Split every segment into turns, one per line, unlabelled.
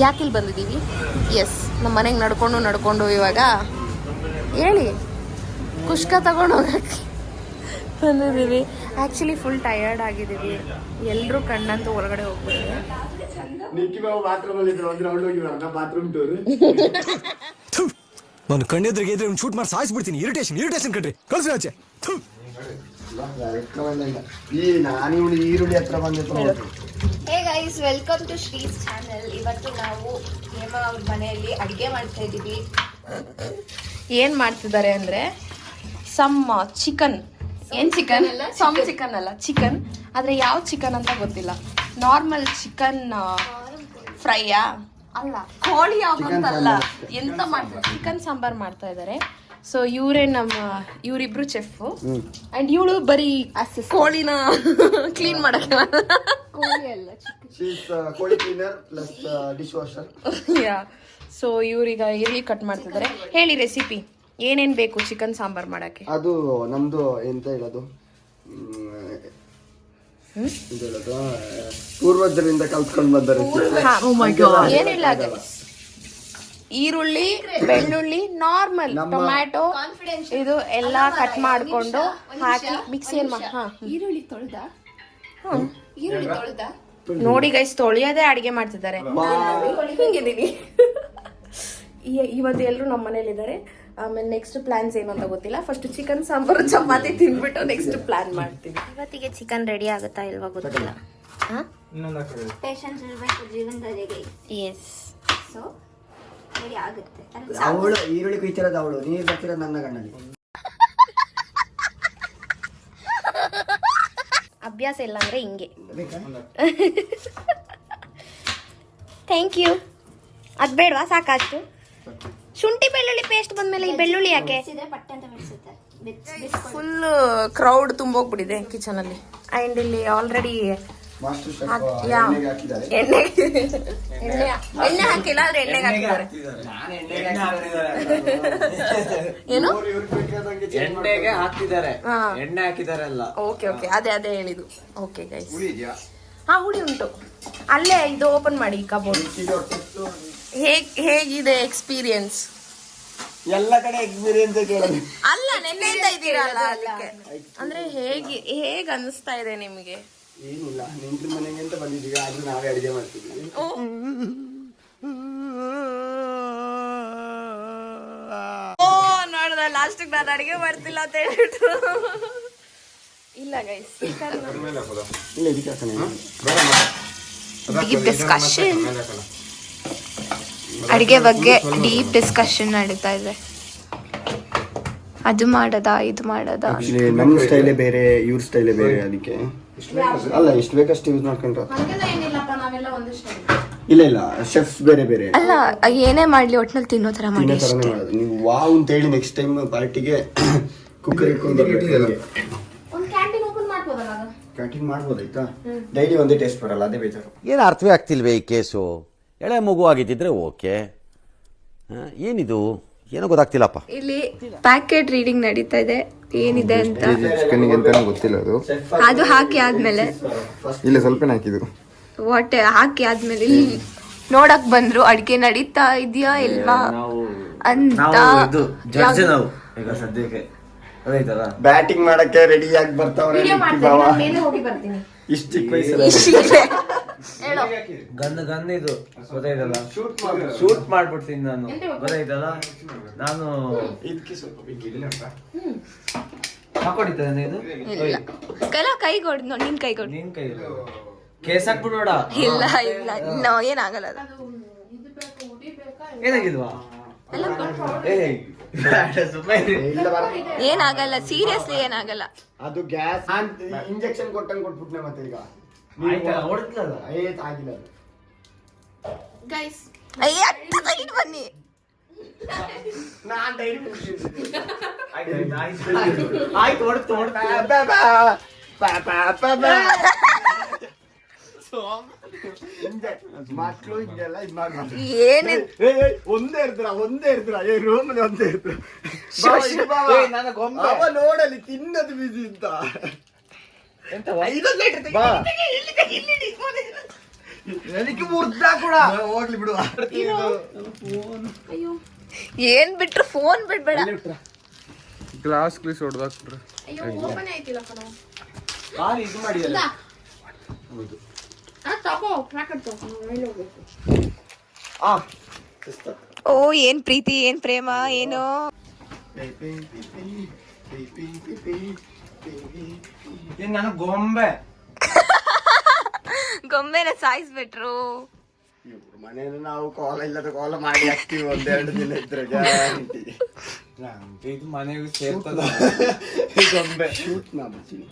ಯಾಕಿಲ್ಲಿ ಬಂದಿದ್ದೀವಿ? ಎಸ್, ನಮ್ಮ ಮನೆಗೆ ನಡ್ಕೊಂಡು ಇವಾಗ ಹೇಳಿ ಕುಷ್ಕ ತಗೊಂಡು ಹೋಗಕ್ಕೆ ಬಂದಿದ್ದೀವಿ. ಆ್ಯಕ್ಚುಲಿ ಫುಲ್ ಟಯರ್ಡ್ ಆಗಿದ್ದೀವಿ. ಎಲ್ಲರೂ ಕಣ್ಣಂತೂ ಹೊರಗಡೆ ಹೋಗ್ಬಿಟ್ಟಿದೆ.
ನಾನು ಕಣ್ಣೆದ್ರಿಗೆ ಇದ್ರೆ ಶೂಟ್ ಮಾಡಿ ಸಾಯಿಸ್ಬಿಡ್ತೀನಿ. ಇರಿಟೇಷನ್ ಕಣ್ರಿ, ಕಳ್ಸಿ ಆಚೆ.
ಈರುಳ್ಳಿ ಹತ್ರ ಬಂದಿತ್ತು.
Hey guys, welcome to Shree's channel. ಇವತ್ತು ನಾವು ಹೇಮಾ ಅವ್ರ ಮನೆಯಲ್ಲಿ ಅಡುಗೆ ಮಾಡ್ತಾ ಇದ್ದೀವಿ. ಏನು ಮಾಡ್ತಿದ್ದಾರೆ ಅಂದರೆ ಸಮ್ ಚಿಕನ್. ಏನು ಚಿಕನ್? ಸಮ್ ಚಿಕನ್ ಅಲ್ಲ, ಚಿಕನ್. ಆದರೆ ಯಾವ ಚಿಕನ್ ಅಂತ ಗೊತ್ತಿಲ್ಲ. ನಾರ್ಮಲ್ ಚಿಕನ್ ಫ್ರೈಯಾ ಅಲ್ಲ, ಕೋಳಿ ಆಗಂತಲ್ಲ, ಎಂತ ಮಾಡ್ತಾರೆ, ಚಿಕನ್ ಸಾಂಬಾರ್ ಮಾಡ್ತಾ ಇದ್ದಾರೆ. ಸೊ ಇವರಿಬ್ರು ಚೆಫ್ ಅಂಡ್ ಇವಳು ಬರೀ ಕೋಳಿನ ಕ್ಲೀನ್ ಮಾಡಕ್ಕೆ. ಸೊ ಇವ್ರೀಗ ಈರುಳ್ಳಿ ಕಟ್ ಮಾಡ್ತಿದ್ದಾರೆ. ಹೇಳಿ ರೆಸಿಪಿ, ಏನೇನ್ ಬೇಕು ಚಿಕನ್ ಸಾಂಬಾರ್ ಮಾಡಕ್ಕೆ?
ಅದು ನಮ್ದು ಎಂತ ಹೇಳೋದು, ಪೂರ್ವಜರಿಂದ ಕಲ್ತ್ಕೊಂಡು ಬಂದ ರೆಸಿಪಿ.
ಏನಿಲ್ಲ, ಈರುಳ್ಳಿ, ಬೆಳ್ಳುಳ್ಳಿ, ನಾರ್ಮಲ್ ಟೊಮ್ಯಾಟೊ, ಇದು ಎಲ್ಲ ಕಟ್ ಮಾಡ್ಕೊಂಡು ಹಾಕಿ ಮಿಕ್ಸಿಯಲ್ಲಿ ಈರುಳ್ಳಿ ತೊಳ್ದ ನೋಡಿ ಗೈಸ್, ತೊಳೆಯೋದೇ ಅಡಿಗೆ ಮಾಡ್ತಿದ್ದಾರೆ. ಇವತ್ತು ಎಲ್ಲರೂ ನಮ್ಮ ಮನೇಲಿದ್ದಾರೆ. ಆಮೇಲೆ ನೆಕ್ಸ್ಟ್ ಪ್ಲಾನ್ಸ್ ಏನು ಅಂತ ಗೊತ್ತಿಲ್ಲ. ಫಸ್ಟ್ ಚಿಕನ್ ಸಾಂಬಾರು ಚಪಾತಿ ತಿನ್ಬಿಟ್ಟು ನೆಕ್ಸ್ಟ್ ಪ್ಲಾನ್ ಮಾಡ್ತೀವಿ. ಇವತ್ತಿಗೆ ಚಿಕನ್ ರೆಡಿ ಆಗುತ್ತಾ ಇಲ್ವಾ ಗೊತ್ತಿಲ್ಲ.
ಪೇಷನ್ಸ್ ಇರಬೇಕು ಜೀವನದಲ್ಲಿ. ಎಸ್, ಸೊ ರೆಡಿ ಆಗುತ್ತೆ.
ಅವಳು ಈರುಳ್ಳಿ ಕುಯ್ತಿರೋದು ಅವಳು, ನೀರು ಬರ್ತಿರೋದು ನನ್ನ ಗಣ್ಣಲ್ಲಿ.
ಅಭ್ಯಾಸ ಇಲ್ಲ ಅಂದ್ರೆ ಹಿಂಗೆ. Thank you. ಅದ್ ಬೇಡವಾ? ಸಾಕಷ್ಟು ಶುಂಠಿ ಬೆಳ್ಳುಳ್ಳಿ ಪೇಸ್ಟ್ ಬಂದ್ಮೇಲೆ ಈ ಬೆಳ್ಳುಳ್ಳಿ ಯಾಕೆ? ಫುಲ್ ಕ್ರೌಡ್ ತುಂಬೋಗ್ಬಿಟ್ಟಿದೆ ಕಿಚನ್ ಅಲ್ಲಿ. ಅಂಡ್ ಇಲ್ಲಿ ಆಲ್ರೆಡಿ ಎಣ್ಣೆ ಹಾಕಿಲ್ಲ, ಆದ್ರೆ ಎಣ್ಣೆಗೆ ಹಾಕಿದ್ದಾರೆ. ಏನು
ಎಣ್ಣೆಗೆ ಹಾಕಿದ್ದಾರೆ, ಎಣ್ಣೆ ಹಾಕಿದ್ದಾರೆ ಅಲ್ಲ.
ಓಕೆ ಅದೇ ಹೇಳಿದ್ದು. ಓಕೆ ಗೈಸ್, ಹುಳಿ ಉಂಟು. ಅಲ್ಲೇ ಇದು ಓಪನ್ ಮಾಡಿ ಕಬೋರ್ಡ್. ಹೇಗಿದೆ ಎಕ್ಸ್ಪೀರಿಯನ್ಸ್?
ಎಲ್ಲ ಕಡೆ ಎಕ್ಸ್ಪೀರಿಯನ್ಸ್
ಅಲ್ಲ, ನೆನ್ನೆಯಿಂದ ಇದ್ದೀರಲ್ಲ ಅದಕ್ಕೆ. ಅಂದ್ರೆ ಹೇಗೆ ಅನಿಸ್ತಾ ಇದೆ ನಿಮ್ಗೆ?
ಏನಿಲ್ಲ, ನೆಂಟ್ರ ಮನೆಗೆ ಅಂತ ಬಂದಿದ್ದೀವಿ, ಆದ್ರೂ ನಾವೇ ಅಡಿಗೆ ಮಾಡ್ತಿದ್ವಿ.
ನೋಡ್ದ ಲಾಸ್ಟಿಗೆ ನಾನು ಅಡಿಗೆ ಮಾಡ್ತಿಲ್ಲ ಅಂತ ಹೇಳ್ಬಿಟ್ರು. ಇಲ್ಲ ಗೈಸ್, ಡೀಪ್ ಡಿಸ್ಕಷನ್, ಅಡಿಗೆ ಬಗ್ಗೆ ಡೀಪ್ ಡಿಸ್ಕಷನ್ ನಡೀತಾ ಇದೆ. ಅದು ಮಾಡದ ಇದು ಮಾಡದ.
ನಮ್ಮ ಸ್ಟೈಲೇ ಬೇರೆ, ಇವ್ರ ಸ್ಟೈಲೇ ಬೇರೆ. ಅದಕ್ಕೆ ಅಲ್ಲ, ಎಷ್ಟು ಬೇಕಷ್ಟು ಯೂಸ್ ಮಾಡ್ಕೊಂಡ್ರೆ. ಇಲ್ಲ, ಶೆಫ್ಸ್ ಬೇರೆ ಬೇರೆ.
ಅಲ್ಲ, ಏನೇ ಮಾಡ್ಲಿ ಒಟ್ನಲ್ಲಿ ತಿನ್ನೋ ತರ ಮಾಡಿ.
ನೀವು ವಾವ್ ಅಂತ ಹೇಳಿ ನೆಕ್ಸ್ಟ್ ಟೈಮ್ ಪಾರ್ಟಿಗೆ ಕುಕ್ಕರ್ ಇಟ್ಕೊಂಡು ಕ್ಯಾಂಟೀನ್ ಮಾಡ್ಬೋದಾಯ್ತಾ? ಡೈಲಿ ಒಂದೇ ಟೇಸ್ಟ್ ಬರಲ್ಲ, ಅದೇ ಬೇಜಾರು.
ಏನು ಅರ್ಥವೇ ಆಗ್ತಿಲ್ವೇ ಈ ಕೇಸು? ಎಳೆ ಮಗು ಆಗಿದ್ದಿದ್ರೆ ಓಕೆ, ಏನಿದು ಏನೋ ಗೊತ್ತಾಗ್ತಿಲ್ಲಪ್ಪ.
ಇಲ್ಲಿ ಪ್ಯಾಕೆಟ್ ರೀಡಿಂಗ್ ನಡೀತಾ ಇದೆ, ಏನಿದೆ ಅಂತ.
ಚಿಕನ್ಗೆ ಅಂತಾನೆ ಗೊತ್ತಿಲ್ಲ
ಅದು ಹಾಕಿ ಆದ್ಮೇಲೆ
ಇಲ್ಲ ಸ್ವಲ್ಪನೇ ಹಾಕಿದ್ರು.
ವಾಟೆ ಹಾಕಿ ಆದ್ಮೇಲೆ ಇಲ್ಲಿ ನೋಡಕ್ ಬಂದ್ರು ಅಡಿಗೆ ನಡೀತಾ ಇದೆಯಾ ಇಲ್ವಾ ಅಂತ.
ಸದ್ಯಕ್ಕೆ
ಬ್ಯಾಟಿಂಗ್ ಮಾಡಕ್ಕೆ ರೆಡಿ ಆಗಿ ಬರ್ತಾವ್ರೆ. ಇಷ್ಟು ಚಿಕ್ಕ ವಯಸ್ಸಲ್ಲಿ
ಗನ್ ಇದು ಗೊತ್ತಾಯ್ತಲ್ಲ, ಶೂಟ್ ಮಾಡ್ಬಿಡ್ತೀನಿ ನಾನು. ಗೊತ್ತಾಯ್ತಲ್ಲ, ನಾನು ಹಾಕೊಂಡಿದ್ದೇನೆ. ಇದು
ಕೈ ಕೊಡ್, ನಿನ್ ಕೈ ಕೊಡ್.
ನಿನ್ ಕೈ ಕೇಸ್ ಹಾಕ್ಬಿಡೋಡ.
ಇಲ್ಲ ಏನಾಗಲ್ಲ,
ಏನಾಗಿಲ್ವಾ?
ಏನಾಗಲ್ಲ, ಸೀರಿಯಸ್ಲಿ ಏನಾಗಲ್ಲ.
ಅದು ಗ್ಯಾಸ್ ಇಂಜೆಕ್ಷನ್ ಕೊಟ್ಟಂಗೆ ಕೊಟ್ಬಿಟ್ನೆ. ಮತ್ತೆ ಈಗ ಆಗಿಲ್ಲ
ಗೈಸ್, ಬನ್ನಿ.
ನಾನ್ ಡೈರಿ ಮಕ್ಳು ಹಿಂಗೆಲ್ಲ ಇದ್ ಮಾಡ್ಬಾರ್ದು. ಒಂದೇ ಇರ್ತೀರ ರೂಮ್ ಒಂದೇ ಇರ್ತೀರ. ನೋಡಲಿ ತಿನ್ನದು ಬಿಸಿ ಅಂತ. ಹೋಗ್ಲಿ ಬಿಡು.
ಏನ್ ಬಿಟ್ರು ಫೋನ್ ಬಿಡ್ಬೇಡ.
ಗ್ಲಾಸ್ ಹೊಡೆದಾಕ್ಬಿಟ್ರೆ
ಅಯ್ಯೋ ಓಪನ್ ಆಯ್ತಿಲ್ಲ ಕಣೋ.
ಕಾರ್ ಇದು ಮಾಡಿಯಲ್ಲ.
ತಗೋ ಪ್ಯಾಕೆಟ್ ತಗೋ.
ಆ
ಓ ಏನ್ ಪ್ರೀತಿ ಏನ್ ಪ್ರೇಮ ಏನೋ.
ಏನ್ ನಾನು ಗೊಂಬೆ.
ಗೊಂಬೆನ ಸಾಯಿಸ್ಬಿಟ್ರು.
ಮನೇಲಿ ನಾವು ಕಾಲ್ ಇಲ್ಲದ ಕಾಲ್ ಮಾಡಿ ಹಾಕ್ತಿವಿ, 1-2 ದಿನ ಇದ್ರೆ ಗ್ಯಾರಂಟಿ.
ಇದು ಮನೆಗೆ ಸೇರ್ತದ ಗೊಂಬೆ.
ಶೂಟ್ ಮಾಡ್ಬಿಡ್ತೀನಿ.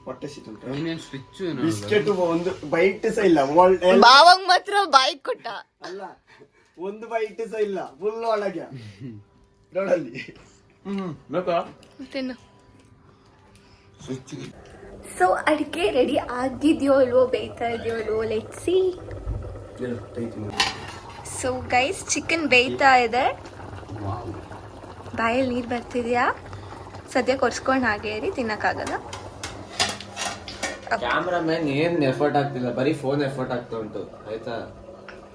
ಹೊಟ್ಟೆ ಸಿಕ್ಕುಂಟು.
ಸ್ವಿಚ್
ಬಿಸ್ಕೆಟ್ ಒಂದು ಬೈಟ್ ಸಹ ಇಲ್ಲ.
ಬಾವಂಗ್ ಮಾತ್ರ ಬಾಯಿಗೆ ಕೊಟ್ಟ.
ಅಲ್ಲ, ಒಂದು ಬೈಟ್ ಸಹ ಇಲ್ಲ, ಫುಲ್ ಒಳಗೆ ನೋಡಲ್ಲಿ.
ಬೇಕಾ
ತಿನ್ನು. ಸೊ ಅಡಿಗೆ ರೆಡಿ ಆಗಿದೆಯೋ ಇಲ್ವೋ, ಬೇಯ್ತಾ ಇದೆಯೋ ಇಲ್ವೋ, let's see. So guys chicken ಬೇಯ್ತಾ ಇದೆ. ಬಾಯಲ್ಲಿ ನೀರು ಬರ್ತಿದ್ಯಾ? ಸದ್ಯಕ್ಕೆ ಒರ್ಸ್ಕೊಂಡು ಹಾಗೆ ಇರಿ, ತಿನ್ನಕ್ಕಾಗಲ್ಲ.
ಕ್ಯಾಮ್ರಾಮನ್ ಏನ್ ಎಫರ್ಟ್ ಆಗ್ತಿಲ್ಲ, ಬರೀ ಫೋನ್ ಎಫರ್ಟ್ ಆಗ್ತಾ ಉಂಟು ಆಯ್ತಾ.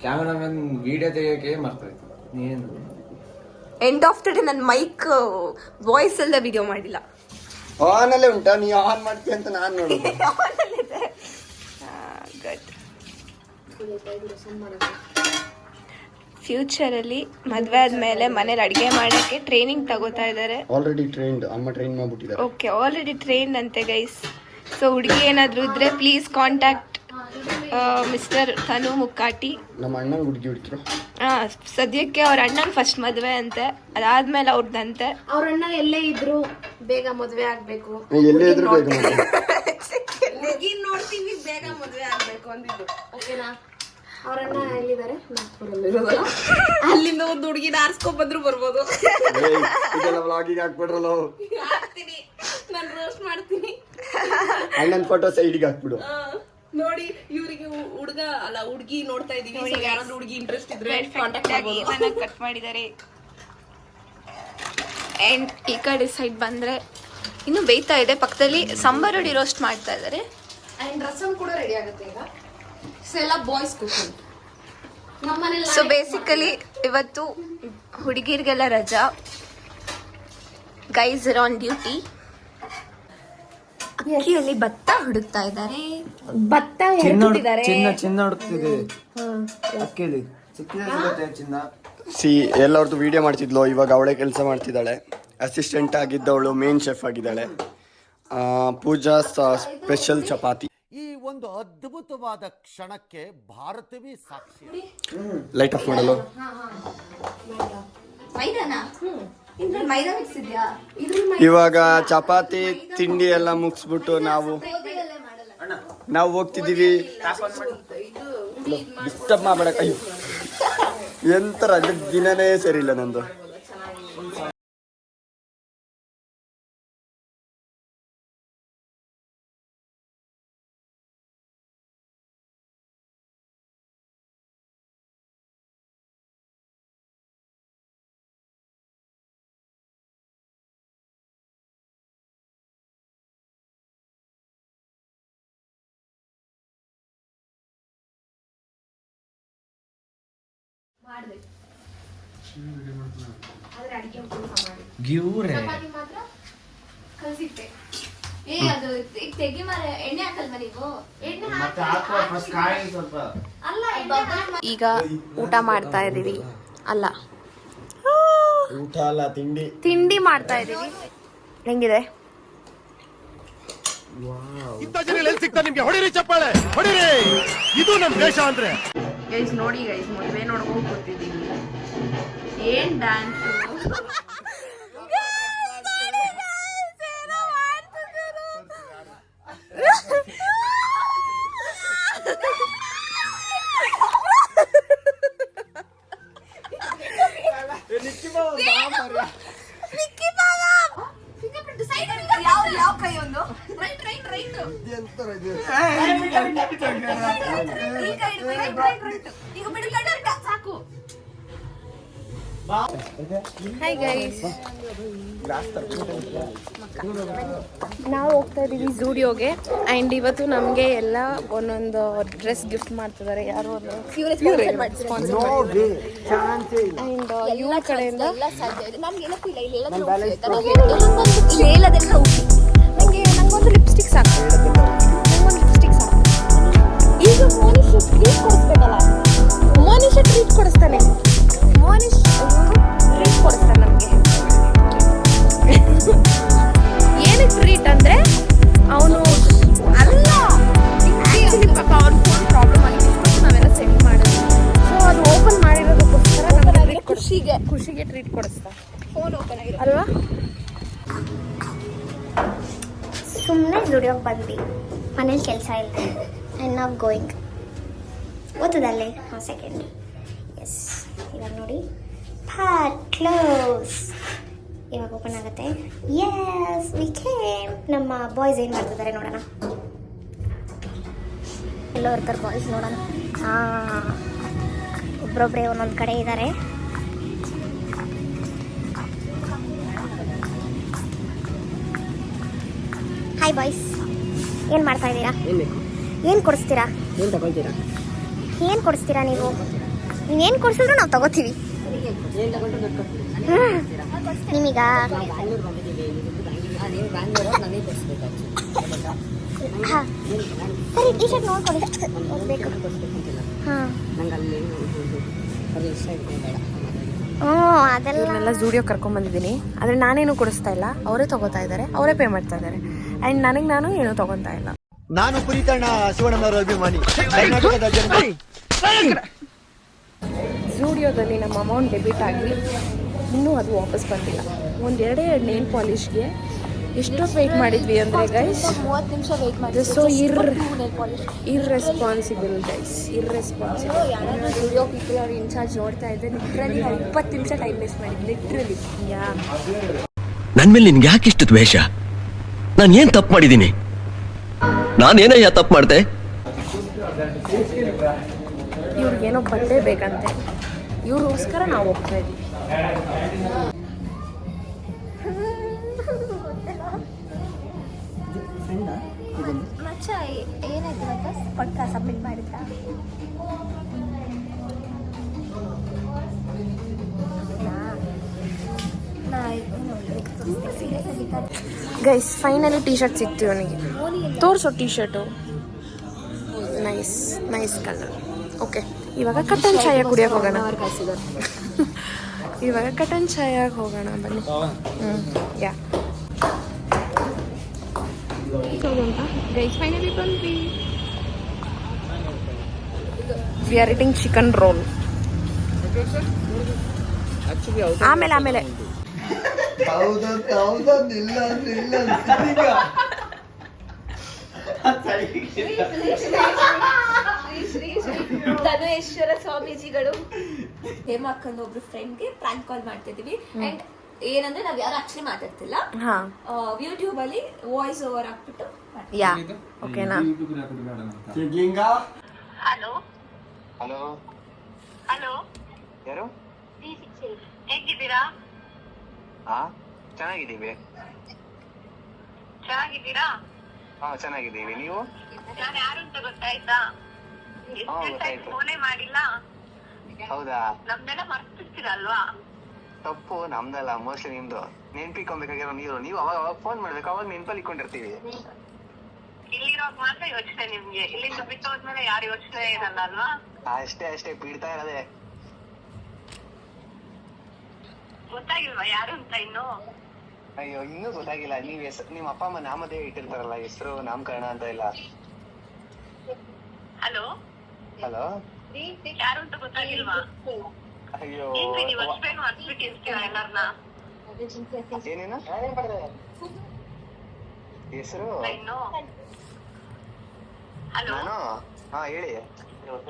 ಕ್ಯಾಮ್ರಾಮನ್ ವಿಡಿಯೋ ತೆಗಿಯೋಕೆ ಮರ್ತಾಯ್ತು. ಏನು
ಎಂಡ್ ಆಫ್ ದ ಡೇ ನನ್ನ ಮೈಕ್ ವಾಯ್ಸ್ ಅಲ್ಲದೆ ವಿಡಿಯೋ ಮಾಡಿಲ್ಲ.
ಆನ್ ಅಲ್ಲೇ ಉಂಟಾ? ನೀ ಆನ್ ಮಾಡ್ತೀಯ ಅಂತ ನಾನು ನೋಡುದು.
ಫ್ಯೂಚರಲ್ಲಿ ಮದುವೆ ಆದ್ಮೇಲೆ ಮನೇಲಿ ಅಡುಗೆ ಮಾಡೋಕ್ಕೆ ಟ್ರೈನಿಂಗ್ ತಗೋತಾ ಇದ್ದಾರೆ.
ಆಲ್ರೆಡಿ ಟ್ರೈನ್ಡ್, ಅಮ್ಮ ಟ್ರೈನ್ ಮಾಡ್ಬಿಟ್ಟಿದ್ದಾರೆ.
ಓಕೆ, ಆಲ್ರೆಡಿ ಟ್ರೈನ್ ಅಂತೆ ಗೈಸ್. ಸೊ ಹುಡುಗಿ ಏನಾದರೂ ಇದ್ರೆ ಪ್ಲೀಸ್ ಕಾಂಟ್ಯಾಕ್ಟ್ ಮಿಸ್ಟರ್ ತನು ಮುಕ್ಕಾಟಿ.
ನಮ್ಮ ಅಣ್ಣ ಹುಡುಗಿ ಹುಡುಕಿರು.
ಸದ್ಯಕ್ಕೆ ಅವ್ರ ಅಣ್ಣನ ಫಸ್ಟ್ ಮದುವೆ ಅಂತೆ, ಅದಾದ್ಮೇಲೆ ಅವ್ರದ್ದಂತೆ.
ಅವ್ರ ಅಣ್ಣ ಎಲ್ಲೇ ಇದ್ರು ಬೇಗ ಮದ್ವೆ ಆಗ್ಬೇಕು.
ಎಲ್ಲೇ ಇದ್ರು ಬೇಗ ಮಾಡಿ.
ನೋಡ್ತೀವಿ, ಬೇಗ ಮದುವೆ ಆಗ್ಬೇಕು ಅಂದಿದ್ದು.
ಓಕೆನಾ? ಅವ್ರ ಅಣ್ಣ ಎಲ್ಲಿದ್ದಾರೆ? ನಾಗ್ಪುರಲ್ಲಿ ಇರೋದಲ್ಲ. ಅಲ್ಲಿಂದ ಒಂದು ಹುಡುಗಿನ ಆರಿಸ್ಕೊಂಡ್ ಬಂದ್ರು ಬರ್ಬೋದು.
ಇದೆಲ್ಲ ವ್ಲಾಗಿಗೆ ಹಾಕ್ಬಿಡ್ರಲ್ಲ.
ಹಾಕ್ತೀನಿ, ನಾನು ರೋಸ್ಟ್ ಮಾಡ್ತೀನಿ.
ಅಣ್ಣನ ಫೋಟೋ ಸೈಡಿಗೆ ಹಾಕ್ಬಿಡು.
ನೋಡಿ, ಇವರಿಗೆ ಹುಡುಗ ಅಲ್ಲ ಹುಡುಗಿ ನೋಡ್ತಾ ಇದೀವಿ. ಯಾರಾದ್ರೂ ಹುಡುಗಿ ಇಂಟ್ರೆಸ್ಟ್ ಇದ್ರೆ ಕಾಂಟ್ಯಾಕ್ಟ್
ಆಗಿ ಕಟ್ ಮಾಡಿದ್ದಾರೆ. ಅಂಡ್ ಈ ಕಡೆ ಸೈಡ್ ಬಂದ್ರೆ ಇನ್ನು ಬೇಯ್ತಾ ಇದೆ. ಪಕ್ಕದಲ್ಲಿ ಸಾಂಬಾರಡಿ ರೋಸ್ಟ್ ಮಾಡ್ತಾ ಇದ್ದಾರೆ.
ಅಂಡ್ ರಸಂ ಕೂಡ ರೆಡಿ ಆಗುತ್ತೆ ಈಗ. ಸೊ ಎಲ್ಲ ಬಾಯ್ಸ್ ಕುಕಿಂಗ್ ನಮ್ಮನೆಲ್ಲ.
ಸೊ ಬೇಸಿಕಲಿ ಇವತ್ತು ಹುಡುಗಿರಿಗೆಲ್ಲ ರಜಾ. Guys are on duty. ಅಕ್ಕಿಯಲ್ಲಿ ಭತ್ತ ಹುಡುಕ್ತಾ ಇದ್ದಾರೆ.
ಭತ್ತ
ಚಿನ್ನ ಹುಡುಕ್ತಿದೆ ಅಕ್ಕಿಲಿ. ಸಿಕ್ಕಿದೆ ಚಿನ್ನ.
ಎಲ್ಲರದ್ದು ವಿಡಿಯೋ ಮಾಡ್ತಿದ್ಲು, ಇವಾಗ ಅವಳೇ ಕೆಲಸ ಮಾಡ್ತಿದ್ದಾಳೆ. ಅಸಿಸ್ಟೆಂಟ್ ಆಗಿದ್ದವಳು ಮೇನ್ ಶೆಫ್ ಆಗಿದ್ದಾಳೆ. ಪೂಜಾ ಸ್ಪೆಷಲ್ ಚಪಾತಿ.
ಈ ಒಂದು ಅದ್ಭುತವಾದ ಕ್ಷಣಕ್ಕೆ ಭಾರತವೇ ಸಾಕ್ಷಿ.
ಲೈಟ್ ಆಫ್ ಮಾಡಲು.
ಮೈದಾ ಮಿಕ್ಸ್ ಇದೆಯಾ?
ಇವಾಗ ಚಪಾತಿ ತಿಂಡಿ ಎಲ್ಲ ಮುಗಿಸ್ಬಿಟ್ಟು ನಾವು ಹೋಗ್ತಿದ್ದೀವಿ. ಡಿಸ್ಟರ್ಬ್ ಮಾಡಬೇಡ. ಅಯ್ಯೋ, ಎಂತ ರಜೆ ದಿನನೇ ಸರಿ ಇಲ್ಲ ನಂದು.
ಗಿವ್ರೆ
ಕಲ್ಸಿಟ್ಟೆ. ಅದು ತೆಗಿ ಮಾರ. ಎಣ್ಣೆ ಹಾಕಲ್ವ ನೀವು? ಎಣ್ಣೆ
ಸ್ವಲ್ಪ.
ಅಲ್ಲ,
ಈಗ ಊಟ ಮಾಡ್ತಾ ಇದೀವಿ. ಅಲ್ಲ,
ಊಟ ಅಲ್ಲ, ತಿಂಡಿ.
ತಿಂಡಿ ಮಾಡ್ತಾ ಇದೀವಿ. ಹೆಂಗಿದೆ?
ನಿಮ್ಗೆ ಹೊಡಿರಿ ಚಪ್ಪಾಳೆ, ಹೊಡಿರಿ. ಇದು ನಮ್ ದೇಶ ಅಂದ್ರೆ.
ಗೈಸ್ ನೋಡಿ ಗೈಸ್, ಮದುವೆ ನೋಡ್ಕೊಂಡು ಕೂತಿದ್ದೀವಿ. ಏನ್ ಡ್ಯಾನ್ಸ್! ಯಾವ ಕೈ ಒಂದು ರೈಟ್ ರೈಟ್ ರೈಟ್ ಈಗ ಬಿಡು, ಸಾಕು. ಹಾಯ್ ಗೈಸ್, ನಾವು ಹೋಗ್ತಾ ಇದ್ದೀವಿ ಝೂಡಿಯೋಗೆ. ಆ್ಯಂಡ್ ಇವತ್ತು ನಮಗೆ ಎಲ್ಲ ಒಂದೊಂದು ಡ್ರೆಸ್ ಗಿಫ್ಟ್ ಮಾಡ್ತಿದ್ದಾರೆ. ಯಾರು ಆ್ಯಂಡ್ ಇವ್ರ ಕಡೆಯಿಂದ ನಂಗೊಂದು ಲಿಪ್ಸ್ಟಿಕ್ ಸಾಕು, ಈಗ ಮೋನಿಶ್ ಟ್ರೀಟ್ ಕೊಡಿಸ್ಬೇಕಲ್ಲ, ಮೋನಿಶ್ ಟ್ರೀಟ್ ಕೊಡಿಸ್ತಾನೆ, ಮೋನಿಶ್ ಟ್ರೀಟ್ ಕೊಡಿಸ್ತಾನೆ ನಮಗೆ. ಏನಕ್ಕೆ ಟ್ರೀಟ್ ಅಂದರೆ ಅವನು ಅಲ್ಲ, ಆ್ಯಕ್ಚುಲಿ ಪಾಪ ಅವ್ನ ಫೋನ್ ಪ್ರಾಬ್ಲಮ್ ಆಗಿತ್ತು, ನಾವೆಲ್ಲ ಸೆಂಡ್ ಮಾಡಿದ್ವಿ. ಸೊ ಅದು ಓಪನ್ ಮಾಡಿರೋದಕ್ಕೋಸ್ಕರ ನಮಗೆ ಖುಷಿಗೆ ಟ್ರೀಟ್ ಕೊಡಿಸ್ತಾನೆ. ಫೋನ್ ಓಪನ್ ಆಗಿದೆ ಅಲ್ವಾ?
ಸುಮ್ಮನೆ ಝುಡಿಯೋಗೆ ಬಂದ್ವಿ, ಮನೇಲಿ ಕೆಲಸ ಇಲ್ಲ. ಆ್ಯಂಡ್ ನಾವು ಗೋಯಿಂಗ್ ಓದೋದಲ್ಲೇ ಸೆಕೆಂಡ್. ಎಸ್, ಇವಾಗ ನೋಡಿ ಕ್ಲೋಸ್, ಇವಾಗ ಓಪನ್ ಆಗುತ್ತೆ. Yes we came. ನಮ್ಮ ಬಾಯ್ಸ್ ಏನು ಮಾಡ್ತಿದ್ದಾರೆ ನೋಡೋಣ. ಎಲ್ಲೋ ಇರ್ತಾರೆ ಬಾಯ್ಸ್, ನೋಡೋಣ. ಒಬ್ಬರೊಬ್ಬರೇ ಒಂದೊಂದು ಕಡೆ ಇದ್ದಾರೆ. ಹಾಯ್ ಬಾಯ್ಸ್, ಏನು ಮಾಡ್ತಾ ಇದ್ದೀರಾ? ಏನು ಕೊಡಿಸ್ತೀರಾ? ಏನು ಕೊಡಿಸ್ತೀರಾ ನೀವು? ನೀವೇನು ಕೊಡಿಸಿದ್ರು ನಾವು ತಗೋತೀವಿ. ನಿಮೀಗ ಹಾಂ ಸರಿ, ಟಿ ಶರ್ಟ್ ನೋಡ್ಕೊಳ್ಳಿ. ಹಾಂ
ಅದೆಲ್ಲ ಝೂಡಿಯೋ ಕರ್ಕೊಂಡ್ಬಂದಿದ್ದೀನಿ. ಆದರೆ ನಾನೇನು ಕೊಡಿಸ್ತಾ ಇಲ್ಲ, ಅವರೇ ತಗೋತಾ ಇದ್ದಾರೆ, ಅವರೇ ಪೇ ಮಾಡ್ತಾ ಇದ್ದಾರೆ. ಆ್ಯಂಡ್ ನಾನು ಏನೂ ತಗೊತಾ ಇಲ್ಲ.
ನಾನು ಪುರಿತಣ್ಣ ಶಿವಣ್ಣನವರ ಅಭಿಮಾನಿ, ಕರ್ನಾಟಕದ ಜನ.
ಝೂಡಿಯೋದಲ್ಲಿ ನಮ್ಮ ಅಮೌಂಟ್ ಡೆಬಿಟ್ ಆಗಿ ಇನ್ನೂ ಅದು ವಾಪಸ್ ಬಂದಿಲ್ಲ. ಒಂದೆರಡೇ ನೇಲ್ ಪಾಲಿಷ್ಗೆ ಎಷ್ಟೊತ್ತು ವೆಯ್ಟ್ ಮಾಡಿದ್ವಿ ಅಂದರೆ ಗೈಸ್,
30 ನಿಮಿಷ ವೆಯ್ಟ್ ಮಾಡಿ.
So irresponsible guys, irresponsible.
ಯಾರಾದ್ರೂ ಝುಡಿಯೋ ಪೀಪಲ್ ಅವ್ರು ಇನ್ಚಾರ್ಜ್ ನೋಡ್ತಾ ಇದ್ದೆ, ಲಿಟ್ರಲಿ ನಾವು 20 ನಿಮಿಷ ಟೈಮ್ ವೇಸ್ಟ್ ಮಾಡಿದ್ವಿ, ಲಿಟ್ರಲಿ.
ಯಾ,
ನನ್ನ ಮೇಲೆ ನಿನ್ಗೆ ಯಾಕೆ ಇಷ್ಟು ದ್ವೇಷ? ನಾನು ಏನು ತಪ್ಪು ಮಾಡಿದ್ದೀನಿ? ನಾನೇನಯ್ಯ ತಪ್ಪು ಮಾಡಿದೆ?
ಇವ್ರಿಗೇನೋ ಬಟ್ಟೆ ಬೇಕಂತೆ, ಇವ್ರಿಗೋಸ್ಕರ ನಾವು ಹೋಗ್ತಾ ಇದ್ದೀವಿ.
ಮಚ್ಚ ಏನಾಯ್ತು ಗೊತ್ತಾ? ಪಕ್ಕ ಸಬ್ಮಿಟ್ ಮಾಡಿದ್ರಾ?
ಗೈಸ್ ಫೈನಲಿ ಟಿ ಶರ್ಟ್ ಸಿಕ್ತು ಇವನಿಗೆ. ತೋರಿಸೋ T shirt, nice colour. Okay, ಇವಾಗ ಕಟನ್ ಚಾಯ ಕುಡಿಯೋಕೆ ಹೋಗೋಣ. ಇವಾಗ ಕಟನ್ ಚಾಯಾಗಿ ಹೋಗೋಣ ಬನ್ನಿ. ಯಾ ಗೈಸ್ ಫೈನಲಿ ಬಂದ್ವಿ. We are eating chicken roll. ಆಮೇಲೆ
ಧನುವೇಶ್ವರ ಸ್ವಾಮೀಜಿಗಳು ಹೇಮಕ್ಕಂದು ಒಬ್ರು ಫ್ರೆಂಡ್ಗೆ ಪ್ರಾಂಕ್ ಕಾಲ್ ಮಾಡ್ತಿದೀವಿ. ಅಂಡ್ ಏನಂದ್ರೆ ನಾವ್ ಯಾರು ಆಕ್ಚುಲಿ ಮಾತಾಡ್ತಿಲ್ಲ, ಯೂಟ್ಯೂಬ್ ಅಲ್ಲಿ ವಾಯ್ಸ್ ಓವರ್ ಹಾಕ್ಬಿಟ್ಟು.
ಯಾ ಓಕೆನಾ?
ಹಲೋ
ಹಲೋ ಯಾರು?
ಹೇಗಿದ್ದೀರಾ?
ಚೆನ್ನಾಗಿದ್ದೀವಿ.
ಚೆನ್ನಾಗಿದ್ದೀರಾ?
ಹಾ ಚೆನ್ನಾಗಿದ್ದೀವಿ. ನೀವು?
ನಾನು ಯಾರು ಅಂತ ಗೊತ್ತಾಯ್ತಾ? ಫೋನೇ ಮಾಡಿಲ್ಲ.
ಹೌದಾ?
ನಮ್ದೆಲ್ಲ ಮರ್ತಿರ್ತೀರಲ್ವಾ?
ತಪ್ಪು ನಮ್ದಲ್ಲ, ಮೋಸ್ಟ್ಲಿ ನಿಮ್ದು. ನೆನ್ಪಿಕೊಂಬೇಕಾಗಿರೋ ನೀವು ಅವಾಗ ಫೋನ್ ಮಾಡ್ಬೇಕು, ಅವಾಗ ನೆನ್ಪಲ್ಲಿ ಇಟ್ಕೊಂಡಿರ್ತೀವಿ.
ಇಲ್ಲಿರೋಕ್ ಮಾತ್ರ ಯೋಚನೆ ನಿಮ್ಗೆ, ಇಲ್ಲಿಂದ ಬಿಟ್ಟು ಹೋದ್ಮೇಲೆ ಯಾರು ಯೋಚನೆ ಇರಲ್ಲ ಅಲ್ವಾ?
ಅಷ್ಟೇ ಬೀಳ್ತಾ ಇರೋದೆ.
ಗೊತ್ತಾಗಿಲ್ವಾ ಯಾರು ಅಂತ ಇನ್ನು?
ಅಯ್ಯೋ ಇನ್ನೂ ಗೊತ್ತಾಗಿಲ್ಲ. ನೀವ್ ನಿಮ್ಮ ಅಪ್ಪ ಅಮ್ಮ ನಾಮದೇ ಇಟ್ಟಿರ್ತಾರಲ್ಲ, ಹೆಸರು ನಾಮಕರಣ ಅಂತ ಇಲ್ಲ.
ಹಲೋ ಯಾರು ಅಂತ ಗೊತ್ತಾಗಿಲ್ವಾ?
ಅಯ್ಯೋ
ನೀವು ಅಷ್ಟೇನು ಮರ್ತ್ಬಿಟ್ಟಿರ್ತೀರ ಎಲ್ಲಾರ್ನ?
ಏನೇನು ಹೆಸರು?
ಇನ್ನು ಹಲೋ
ನಾನು ಹೇಳಿ.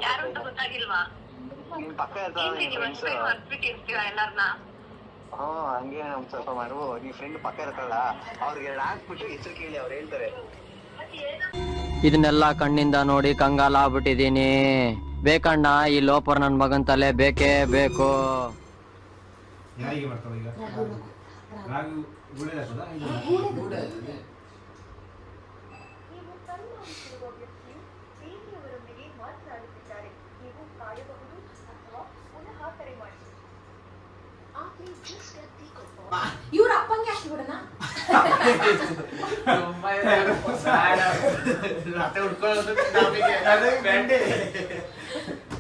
ಯಾರು ಅಂತ ಗೊತ್ತಾಗಿಲ್ವಾ?
ನಿಮ್ ಪಕ್ಕ
ನೀವು ಅಷ್ಟೇನು ಮರ್ತ್ಬಿಟ್ಟಿರ್ತೀರ ಎಲ್ಲಾರ್ನ?
ಹಂಗೆ ನಮ್ ಸ್ವಲ್ಪ ಮಾಡು. ನಿಮ್ ಫ್ರೆಂಡ್ ಪಕ್ಕ ಇರತ್ತಲ್ಲ, ಅವ್ರಿಗೆ 2 ಹಾಕ್ಬಿಟ್ಟು ಹೆಸರು ಕೇಳಿ, ಅವ್ರು ಹೇಳ್ತಾರೆ.
ಇದನ್ನೆಲ್ಲ ಕಣ್ಣಿಂದ ನೋಡಿ ಕಂಗಾಲ ಆಗ್ಬಿಟ್ಟಿದೀನಿ. ಬೇಕಣ್ಣ, ಈ ಲೋಪರ್ ನನ್ ಮಗನ್ ತಲೆ ಬೇಕೇ ಬೇಕು.
ಯಾರಿಗೆ ಮಾಡ್ತಾವ ಈಗ ರಾಗಿ ಗುಳೆದಾಗ್ತದ
ಇವ್ರ ಅಪ್ಪಂಗೆ ಹಾಕ್ಬಿಡೋಣ.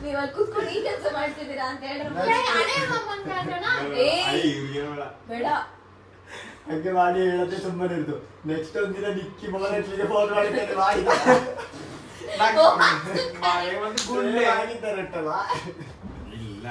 ನೀವ್ ಅಲ್ಲಿ ಕೂತ್ಕೊಂಡು ಈ ಕೆಲಸ ಮಾಡ್ತಿದ್ದೀರಾ ಅಂತ ಬೇಡ.
ಹಂಗೆ ಮಾಡಿ ಹೇಳತ್ತೆ ಸುಮ್ಮನೆ ಇರ್ತು. ನೆಕ್ಸ್ಟ್ ಒಂದಿನ ನಿಕ್ಕಿ ಮೊಬೈಲ್ ಫೋನ್ ಮಾಡಿದ್ದೇನೆ ಆಗಿದ್ದಾರಟ್ಟಲ್ಲ.
ಇಲ್ಲ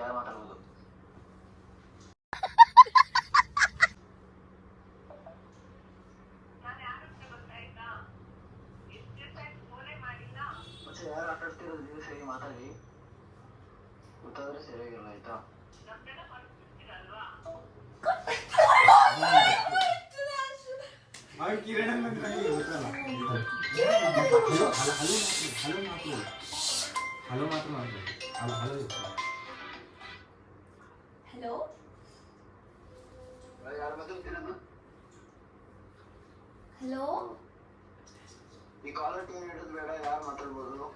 ಯಾರು ಮಾತಾಡೋದು? ಯಾರು ಆಟಾಡ್ತಿರೋದು ನೀವು ಸರಿ ಮಾತಾಡಿ, ಗೊತ್ತಾದ್ರೆ ಸರಿಯಾಗಿಲ್ಲ ಆಯ್ತಾ?
ಹಲೋ ಮಾತ್ರ ಮಾಡ್ಬೇಕು. ಹಲೋ
ಹಲೋ,
ಯಾರು ಮಾತಾಡ್ತಿರೋದು?
ಹಲೋ,
ಈ ಕಾಲರ್ ಟೀಮ್ ಇಡೋದು ಬೇಡ, ಯಾರು ಮಾತಾಡ್ಬೋದು?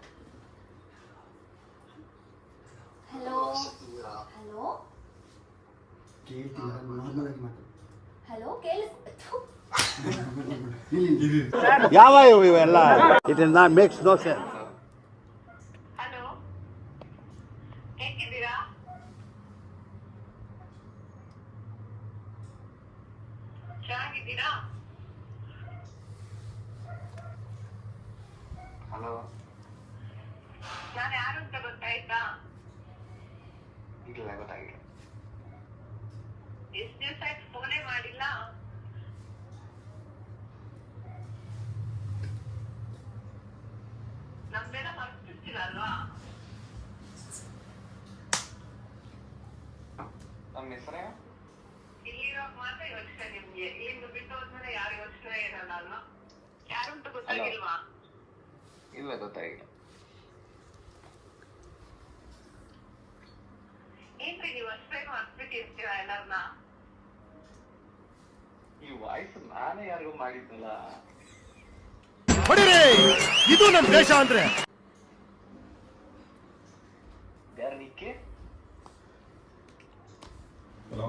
ಹಲೋ, ಹಲೋ,
ಕೇಳ್ತಿಲ್ಲ, ನಾರ್ಮಲ್ ಆಗಿ ಮಾತಾಡು.
ಹಲೋ, ಕೇಳಿಸ್ತು?
ಯಾವ ಇವೆಲ್ಲ it is not makes no sense.
Hello, ಹೇಗಿದ್ದೀರಾ? ಚೆನ್ನಾಗಿದ್ದೀರಾ?
ಹಲೋ,
ನಾನು ಯಾರು ಅಂತ ಗೊತ್ತಾಯ್ತಾ?
ಇಲ್ಲ ಗೊತ್ತಾಗಿಲ್ಲ.
ಎಷ್ಟು ದಿವಸ ಆಯ್ತು ಫೋನೇ ಮಾಡಿಲ್ಲ. ನಮ್ದೆಲ್ಲ ಮರ್ತಿರ್ತೀರ ಅಲ್ವಾ?
ನಮ್ಮ ಹೆಸರೇ
ಇಲ್ಲಿರೋ ಮಾತ್ರ ಯೋಚನೆ ನಿಮ್ಗೆ, ಇಲ್ಲಿಂದ ಬಿಟ್ಟು ಹೋದ್ಮೇಲೆ ಯಾರು ಯೋಚನೆ ಇರಲ್ಲ ಅಲ್ವಾ? ಯಾರು ಅಂತ ಗೊತ್ತಾಗಿಲ್ವಾ?
ಇಲ್ಲ ಗೊತ್ತಾಗಿಲ್ಲ.
ಏನ್ರಿ ನೀವು ಅಷ್ಟೇನು ಮರ್ತ್ಬಿಟ್ಟಿರ್ತೀರಾ ಎಲ್ಲರನ್ನ?
ಈ ವಾಯ್ಸ್ ನಾನೇ ಯಾರಿಗೂ ಮಾಡಿದ್ನಲ್ಲ.
ಇದು ನಮ್ಮ ದೇಶ ಅಂದ್ರೆ.
ಯಾರು ನಿಕ್ಕೆ?
ಹಲೋ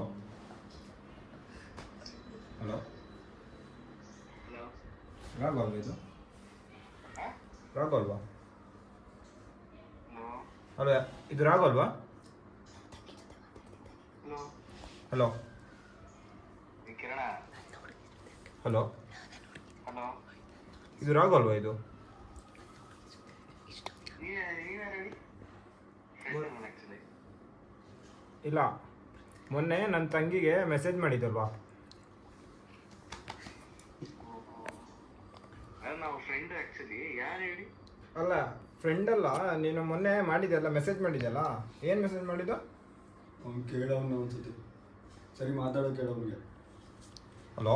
ಹಲೋ ರಾಘು ಅಲ್ವಾ ಇದು? ರಾಘು ಅಲ್ವಾ? ಹಲೋ, ಇದು ರಾಘು ಅಲ್ವಾ? ಹಲೋ
ಕಿರಣ.
ಹಲೋ,
ಹಲೋ,
ಇದು ರಾಘು ಅಲ್ವಾ ಇದು? ಇಲ್ಲ, ಮೊನ್ನೆ ನನ್ನ ತಂಗಿಗೆ ಮೆಸೇಜ್ ಮಾಡಿದ್ದಲ್ವಾ?
ನಾವು ಫ್ರೆಂಡ್ ಆಕ್ಚುಲಿ. ಯಾರು ಹೇಳಿ?
ಅಲ್ಲ, ಫ್ರೆಂಡ್ ಅಲ್ಲ, ನೀನು ಮೊನ್ನೆ ಮಾಡಿದ್ದಲ್ಲ, ಮೆಸೇಜ್ ಮಾಡಿದ್ದಲ್ಲ. ಏನು ಮೆಸೇಜ್ ಮಾಡಿದ್ದು?
ಅವ್ನು ಕೇಳೋನು ಅನ್ಸುತ್ತೆ. ಸರಿ ಮಾತಾಡೋ ಕೇಳೋನಿಗೆ.
ಹಲೋ,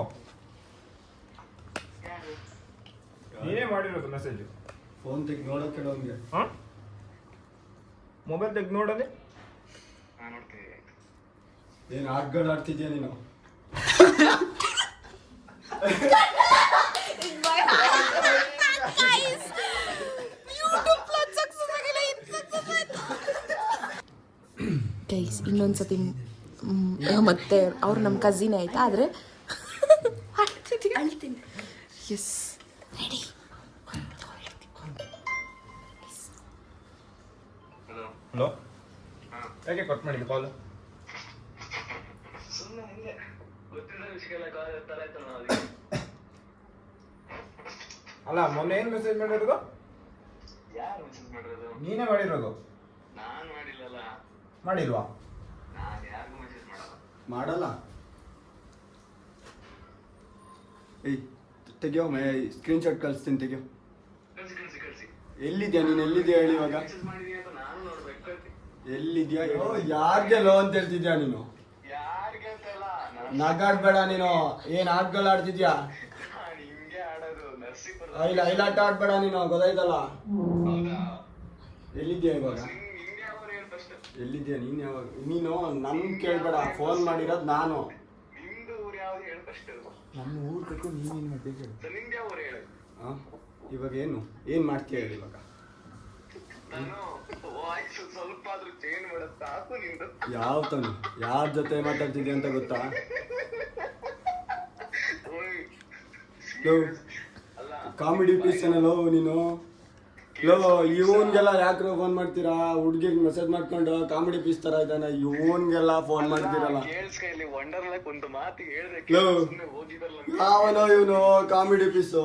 ನೀನೇ ಮಾಡಿರೋದು ಮೆಸೇಜು?
ಫೋನ್ ತೆಗಿ ನೋಡೋ ಕೇಳೋನಿಗೆ.
ಹಾಂ, ಮೊಬೈಲ್ ತೆಗ್ದು ನೋಡೋದೆ.
ನಾನು ನೋಡ್ತೀನಿ.
ಏನು ಆಟಗಳು ಆಡ್ತಿದ್ಯಾ ನೀನು?
ಗೈಸ್, ಇನ್ನೊಂದ್ಸತಿ ಮತ್ತೆ ಅವ್ರು ನಮ್ಮ ಕಸಿನ್ ಆಯ್ತಾ, ಆದರೆ
ಅಳ್ತೀನಿ.
Yes, ready.
ಹಲೋ, ಯಾಕೆ ಕಟ್ ಮಾಡಿದ್ದು ಕಾಲ್?
ಸುಮ್ಮನೆ ಹಿಂಗೆ ಗೊತ್ತಿರೋ ವಿಷಯಕ್ಕೆಲ್ಲ ಕಾಲ್ ಇರ್ತಾರೆ ಆಯ್ತು ನಾವು.
ಅಲ್ಲ, ಮೊನ್ನೆ ಏನು ಮೆಸೇಜ್ ಮಾಡಿರೋದು?
ಯಾರು ಮೆಸೇಜ್ ಮಾಡಿರೋದು?
ನೀನೇ ಮಾಡಿರೋದು.
ನಾನು ಮಾಡಿಲ್ಲಲ್ಲ.
ಮಾಡಿಲ್ವಾ?
ನಾನು ಯಾರಿಗೂ ಮೆಸೇಜ್ ಮಾಡಲ್ಲ.
ಮಾಡಲ್ಲ. ಏಯ್ ತೆಗಿಯೋ, ಸ್ಕ್ರೀನ್ ಶಾಟ್ ಕಳಿಸ್ತೀನಿ, ತೆಗಿಯೋ.
ಕಳಿಸಿ ಕಳಿಸಿ ಕಳಿಸಿ.
ಎಲ್ಲಿದ್ಯಾ ನೀನು? ಎಲ್ಲಿದ್ಯಾ ಹೇಳಿ ಇವಾಗ? ಎಲ್ಲಿದ್ಯಾ? ಯಾರ್ಗೆ ಲೋ ಅಂತ ಹೇಳ್ತಿದ್ಯಾ ನೀನು? ನಗಾಡ್ಬೇಡ ನೀನು. ಏನ್ ಆಟಗಳು ಆಡ್ತಿದ್ಯಾ? ಐಲಾಟ ಆಡ್ಬೇಡ ನೀನು, ಗೊತ್ತಾಯ್ತಲ್ಲ? ಎಲ್ಲಿದ್ಯಾ ಇವಾಗ? ಎಲ್ಲಿದ್ಯಾ ನೀನ್? ಯಾವಾಗ ನೀನು ನನ್ ಕೇಳ್ಬೇಡ, ಫೋನ್ ಮಾಡಿರೋದು ನಾನು. ನಮ್ಮ ಊರ್ ಕಟ್ಕೊಂಡು ನೀನೇನು ಮಾಡ್ಬೇಕು? ಇವಾಗ ಏನ್ ಮಾಡ್ತೀಯ ಹೇಳಿ ಇವಾಗ? ಯಾವ ತಾನು ಯಾರ ಜೊತೆ ಮಾತಾಡ್ತಿದ್ಯಾ ಅಂತ ಗೊತ್ತಾ? ಕಾಮಿಡಿ ಪೀಸ್ ಏನಲ್ಲೋ ನೀನು. ಇವನ್ಗೆಲ್ಲ ಯಾಕ್ರೋ ಫೋನ್ ಮಾಡ್ತೀರಾ? ಹುಡ್ಗಿಗ್ ಮೆಸೇಜ್ ಮಾಡ್ಕೊಂಡು ಕಾಮಿಡಿ ಪೀಸ್ ತರ ಇದ್ದಾನೆ, ಇವನ್ಗೆಲ್ಲ ಫೋನ್ ಮಾಡ್ತೀರಲ್ಲ. ಯಾವನೋ ಇವನು ಕಾಮಿಡಿ ಪೀಸು.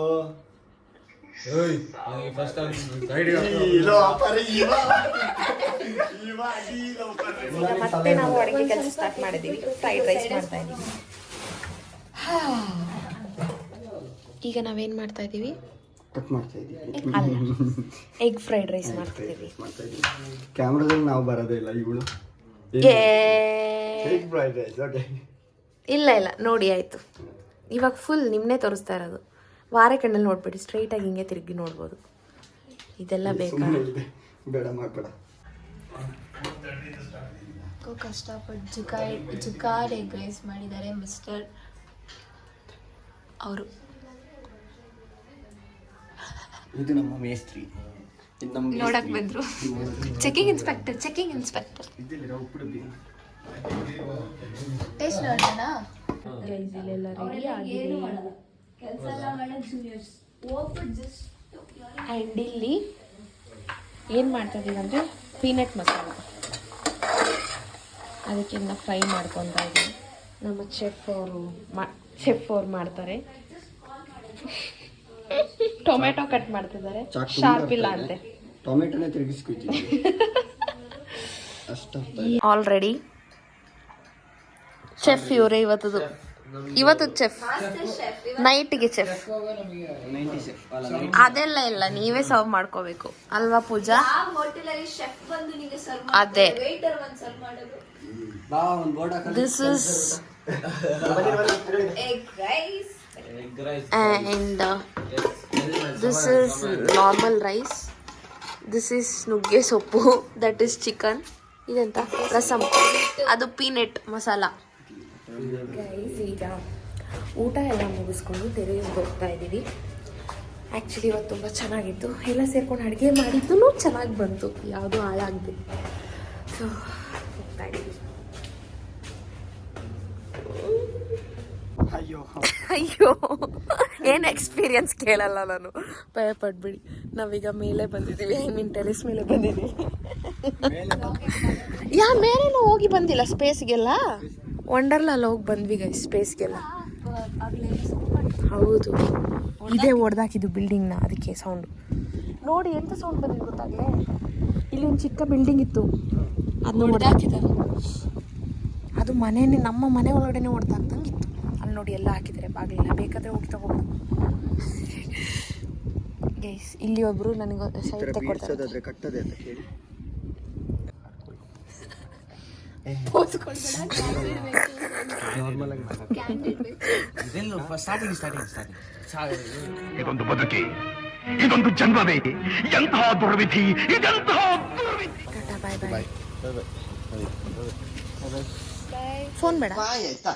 ಮತ್ತೆ ನಾವು ಅಡುಗೆ ಕೆಲಸ ಸ್ಟಾರ್ಟ್ ಮಾಡಿದ್ದೀವಿ. ಫ್ರೈಡ್ ರೈಸ್ ಮಾಡ್ತಾ ಇದ್ದೀವಿ. ಈಗ ನಾವೇನ್ ಮಾಡ್ತಾ ಇದ್ದೀವಿ?
ಕಟ್ ಮಾಡ್ತಾ ಇದ್ದೀವಿ.
ಎಗ್ ಫ್ರೈಡ್ ರೈಸ್ ಮಾಡ್ತಿದ್ದೀವಿ.
ಕ್ಯಾಮ್ರಾದಲ್ಲಿ ನಾವು ಬರೋದೇ ಇಲ್ಲ. ಇವಳು ಎಗ್ ಫ್ರೈಡ್ ರೈಸ್. ಓಕೆ,
ಇಲ್ಲ ನೋಡಿ ಆಯ್ತು. ಇವಾಗ ಫುಲ್ ನಿಮ್ಮನ್ನೇ ತೋರಿಸ್ತಾ ಇರೋದು. ವಾರೆ ಕಣ್ಣಲ್ಲಿ ನೋಡ್ಬೇಡಿ, ಸ್ಟ್ರೈಟಾಗಿ ಹಿಂಗೆ ತಿರುಗಿ ನೋಡ್ಬೋದು. ಇದೆಲ್ಲ ಬೇಕಾ?
ಬೇಡ ಮಾಡಬೇಡ.
ಕಷ್ಟಪಟ್ಟು ಜುಗಾಡ್ ಎಗ್ ರೈಸ್ ಮಾಡಿದ್ದಾರೆ ಮಿಸ್ಟರ್ ಅವರು.
ಇದು ನಮ್ಮ ಮೇಸ್ತ್ರಿ.
ನೋಡಕ್ ಬಂದ್ರು. Checking inspector. ಟೇಸ್ಟ್ ನೋಡೋಣ.
ಇಲ್ಲೆಲ್ಲ ರೆಡಿ ಆಗಿದೆ. ಆ್ಯಂಡ್ ಇಲ್ಲಿ ಏನು ಮಾಡ್ತಾ ಇದ್ದೀವಿ ಅಂದರೆ ಪೀನಟ್ ಮಸಾಲ. ಅದಕ್ಕೆ ಫ್ರೈ ಮಾಡ್ಕೊತಾ ಇದ್ದೀವಿ. ನಮ್ಮ ಚೆಫ್ ಅವರು ಮಾಡ್ತಾರೆ. ಟೊಮೆಟೊ ಕಟ್ ಮಾಡ್ತಿದ್ದಾರೆ. ಶಾರ್ಪ್ ಇಲ್ಲ ಅಂತೆ.
ಟೊಮೆಟೊನೇ ತಿರುಗಿಸ್ಕೊಳ್ತೀವಿ.
ಆಲ್ರೆಡಿ ಚೆಫ್ ಇವರೇ ಇವತ್ತು ಚೆಫ್, ನೈಟ್ಗೆ ಚೆಫ್. ಅದೆಲ್ಲ ಇಲ್ಲ, ನೀವೇ ಸರ್ವ್ ಮಾಡ್ಕೋಬೇಕು ಅಲ್ವಾ ಪೂಜಾ? ಅದೇ. This is and this is normal rice. This is ನುಗ್ಗೆ ಸೊಪ್ಪು. that is chicken. ಇದೆಂತ ರಸಂ, ಅದು ಪೀನಟ್ ಮಸಾಲ. ಗೈಸ್, ಈಗ ಊಟ ಎಲ್ಲ ಮುಗಿಸ್ಕೊಂಡು ಟೆರೇಸ್ಗೆ ಹೋಗ್ತಾ ಇದ್ದೀವಿ. ಆ್ಯಕ್ಚುಲಿ ಇವತ್ತು ತುಂಬ ಚೆನ್ನಾಗಿತ್ತು. ಎಲ್ಲ ಸೇರ್ಕೊಂಡು ಅಡುಗೆ ಮಾಡಿದ್ದು ಚೆನ್ನಾಗಿ ಬಂತು, ಯಾವುದೂ ಹಾಳಾಗದು. ಸೊ ಹೋಗ್ತಾ ಇದ್ದೀವಿ. ಅಯ್ಯೋ, ಏನು ಎಕ್ಸ್ಪೀರಿಯನ್ಸ್ ಕೇಳಲ್ಲ ನಾನು, ಭಯ ಪಡ್ಬಿಡಿ. ನಾವೀಗ ಮೇಲೆ ಬಂದಿದ್ದೀವಿ, ಟೆರೆಸ್ ಮೇಲೆ ಬಂದಿದ್ದೀವಿ. ಮೇಲೇನೂ ಹೋಗಿ ಬಂದಿಲ್ಲ, ಸ್ಪೇಸ್ಗೆಲ್ಲ ವಂಡರ್ಲಲ್ಲಿ ಹೋಗಿ ಬಂದ್ವಿ ಗೈಸ್, ಸ್ಪೇಸ್ಗೆಲ್ಲ. ಹೌದು, ಇದೇ ಹೊಡೆದಾಕಿದ್ದು ಬಿಲ್ಡಿಂಗ್ನ, ಅದಕ್ಕೆ ಸೌಂಡು ನೋಡಿ. ಎಂತ ಸೌಂಡ್ ಬಂದಿದ್ದು ಗೊತ್ತಾಗಲೇ? ಇಲ್ಲಿ ಒಂದು ಚಿಕ್ಕ ಬಿಲ್ಡಿಂಗ್ ಇತ್ತು, ಅದನ್ನ ಹೊಡೆದಾಕಿದ್ದಾರೆ. ಅದು ಮನೇನೆ, ನಮ್ಮ ಮನೆ ಒಳಗಡೆನೆ ಹೊಡೆದಾಕ್ದಂಗೆ ಇತ್ತು. ಅಲ್ಲಿ ನೋಡಿ ಎಲ್ಲ ಹಾಕಿದ್ದಾರೆ, ಬಾಗಿಲೆಲ್ಲ, ಬೇಕಾದರೆ ಹೋಗಿ ತಗೋಬೋದು. ಗೈಸ್, ಇಲ್ಲಿ ಒಬ್ಬರು ನನಗೆ ಸೈಡ್ ತಗೊಡ್ತಾರೆ.
ಕಟ್ಟದೆ ಅಂತ ಕೇಳಿ
ಇದೊಂದು ಬದುಕಿ, ಇದೊಂದು ಜನ್ಮವೇ, ಎಂತಹ ದುರ್ವಿಧಿ, ಇದೆಂತಹ ದುರ್ವಿಧಿ.
ಬಾಯ್ ಬಾಯ್. ಫೋನ್ ಬೇಡ.
ಆಯ್ತಾ?